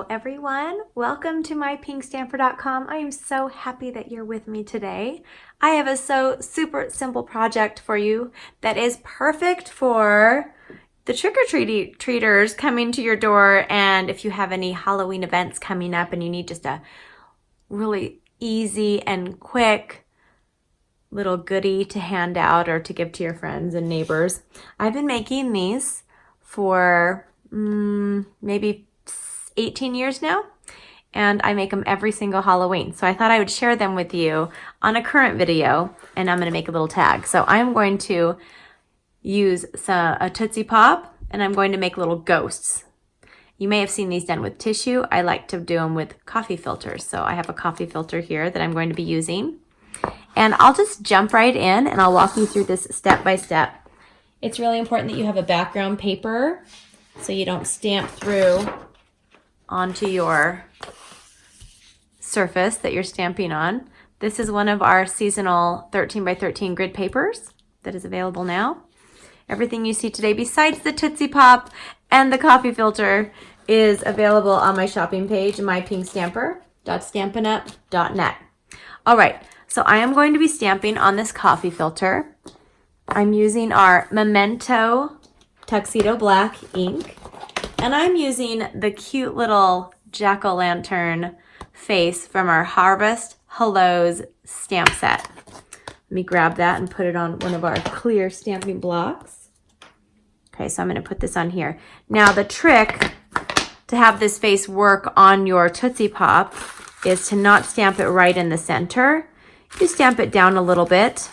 Hello everyone, welcome to mypinkstamper.com. I am so happy that you're with me today. I have a super simple project for you that is perfect for the trick-or-treaters coming to your door, and if you have any Halloween events coming up and you need just a really easy and quick little goodie to hand out or to give to your friends and neighbors. I've been making these for maybe 18 years now, and I make them every single Halloween. So I thought I would share them with you on a current video, and I'm going to make a little tag. So I'm going to use a Tootsie Pop, and I'm going to make little ghosts. You may have seen these done with tissue. I like to do them with coffee filters. So I have a coffee filter here that I'm going to be using. And I'll just jump right in and I'll walk you through this step by step. It's really important that you have a background paper so you don't stamp through onto your surface that you're stamping on. This is one of our seasonal 13 by 13 grid papers that is available now. Everything you see today besides the Tootsie Pop and the coffee filter is available on my shopping page, mypinkstamper.stampinup.net. All right, so I am going to be stamping on this coffee filter. I'm using our Memento Tuxedo Black ink, and I'm using the cute little jack-o'-lantern face from our Harvest Hellos stamp set. Let me grab that and put it on one of our clear stamping blocks. Okay, so I'm going to put this on here. Now the trick to have this face work on your Tootsie Pop is to not stamp it right in the center. You stamp it down a little bit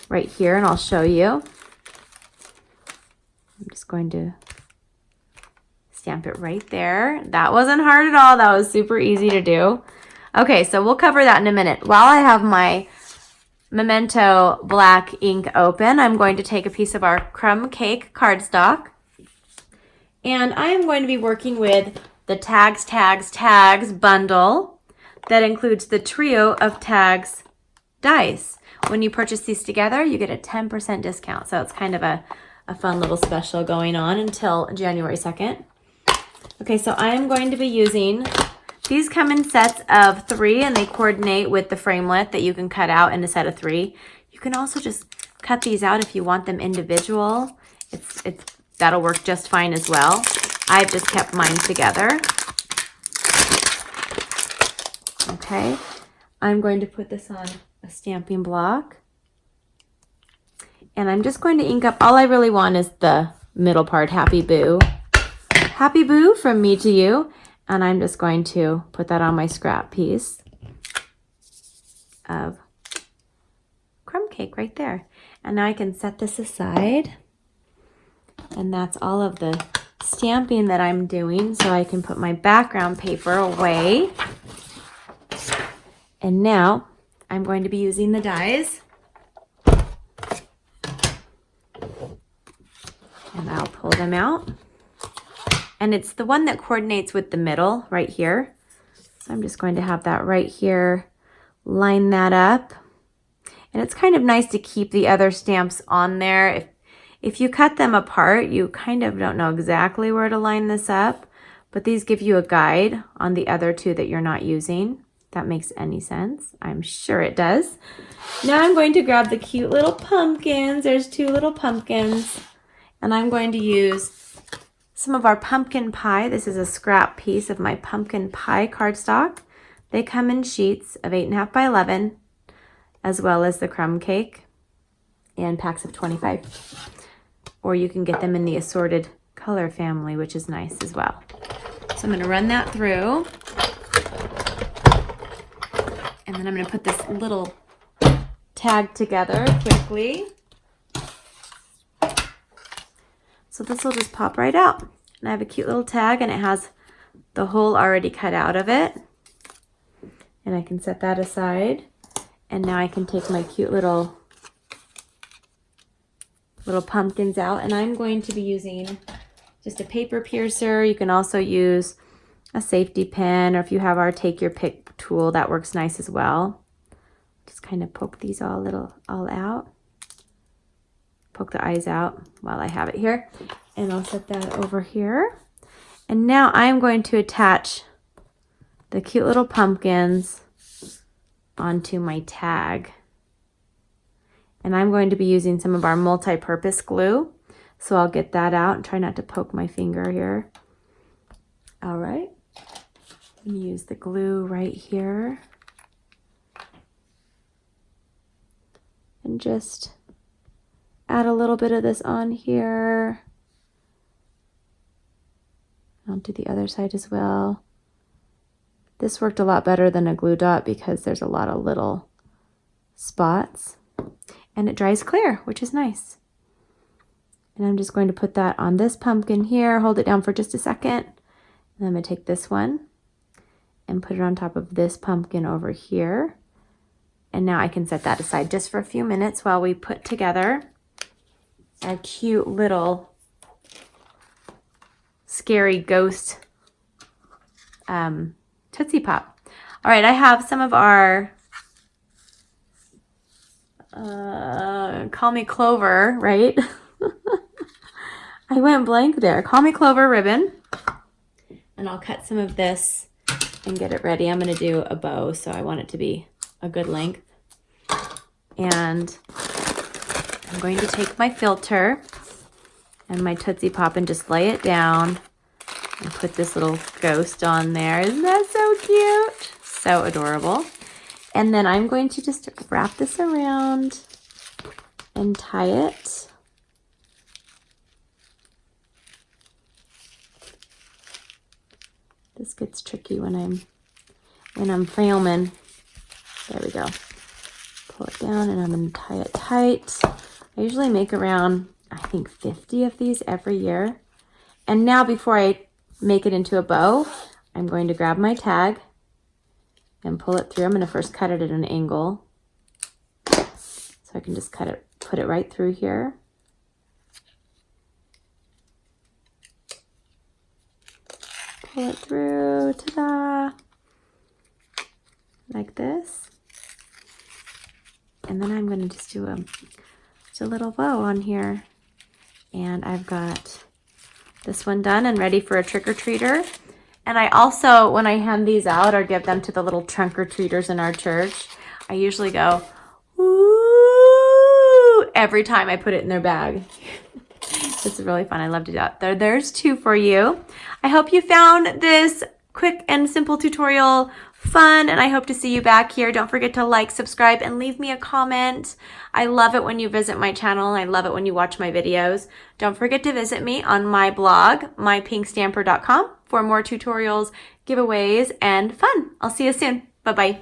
right here, and I'll show you. I'm just going to stamp it right there. That wasn't hard at all. That was super easy to do. Okay, so we'll cover that in a minute. While I have my Memento Black ink open, I'm going to take a piece of our crumb cake cardstock, and I am going to be working with the Tags bundle that includes the trio of tags dies. When you purchase these together, you get a 10% discount. So it's kind of a fun little special going on until January 2nd. Okay, so I am going to be using, these come in sets of 3 and they coordinate with the framelit that you can cut out in a set of 3. You can also just cut these out if you want them individual. That'll work just fine as well. I've just kept mine together. Okay, I'm going to put this on a stamping block. And I'm just going to ink up, all I really want is the middle part, Happy Boo. Happy Boo from me to you. And I'm just going to put that on my scrap piece of crumb cake right there. And now I can set this aside. And that's all of the stamping that I'm doing, so I can put my background paper away. And now I'm going to be using the dies. And I'll pull them out. And it's the one that coordinates with the middle right here. So I'm just going to have that right here, line that up. And it's kind of nice to keep the other stamps on there. If you cut them apart, you kind of don't know exactly where to line this up, but these give you a guide on the other 2 that you're not using. If that makes any sense. I'm sure it does. Now I'm going to grab the cute little pumpkins. There's 2 little pumpkins. And I'm going to use some of our pumpkin pie. This is a scrap piece of my pumpkin pie cardstock. They come in sheets of 8.5 by 11, as well as the crumb cake, and packs of 25. Or you can get them in the assorted color family, which is nice as well. So I'm going to run that through. And then I'm going to put this little tag together quickly. So this will just pop right out. And I have a cute little tag, and it has the hole already cut out of it. And I can set that aside. And now I can take my cute little pumpkins out, and I'm going to be using just a paper piercer. You can also use a safety pin, or if you have our take your pick tool, that works nice as well. Just kind of poke these all out. Poke the eyes out while I have it here, and I'll set that over here. And now I'm going to attach the cute little pumpkins onto my tag. And I'm going to be using some of our multi-purpose glue. So I'll get that out and try not to poke my finger here. All right. I'm going to use the glue right here. And just add a little bit of this on here. Onto the other side as well. This worked a lot better than a glue dot because there's a lot of little spots. And it dries clear, which is nice. And I'm just going to put that on this pumpkin here, hold it down for just a second. And I'm going to take this one and put it on top of this pumpkin over here. And now I can set that aside just for a few minutes while we put together our cute little scary ghost Tootsie Pop. All right, I have some of our Call Me Clover, right? I went blank there. Call Me Clover ribbon. And I'll cut some of this and get it ready. I'm going to do a bow, so I want it to be a good length. And I'm going to take my filter and my Tootsie Pop and just lay it down and put this little ghost on there. Isn't that so cute? So adorable. And then I'm going to just wrap this around and tie it. This gets tricky when I'm filming. There we go. Pull it down and I'm going to tie it tight. I usually make around, I think, 50 of these every year. And now before I make it into a bow, I'm going to grab my tag and pull it through. I'm going to first cut it at an angle. So I can just put it right through here. Pull it through, ta-da, like this. And then I'm going to just do just a little bow on here. And I've got this one done and ready for a trick-or-treater. And I also, when I hand these out or give them to the little trunk-or-treaters in our church, I usually go, "Ooh," every time I put it in their bag. It's really fun. I love to do that. There's two for you. I hope you found this quick and simple tutorial fun, and I hope to see you back here. Don't forget to like, subscribe, and leave me a comment. I love it when you visit my channel. I love it when you watch my videos. Don't forget to visit me on my blog, mypinkstamper.com, for more tutorials, giveaways, and fun. I'll see you soon. Bye-bye.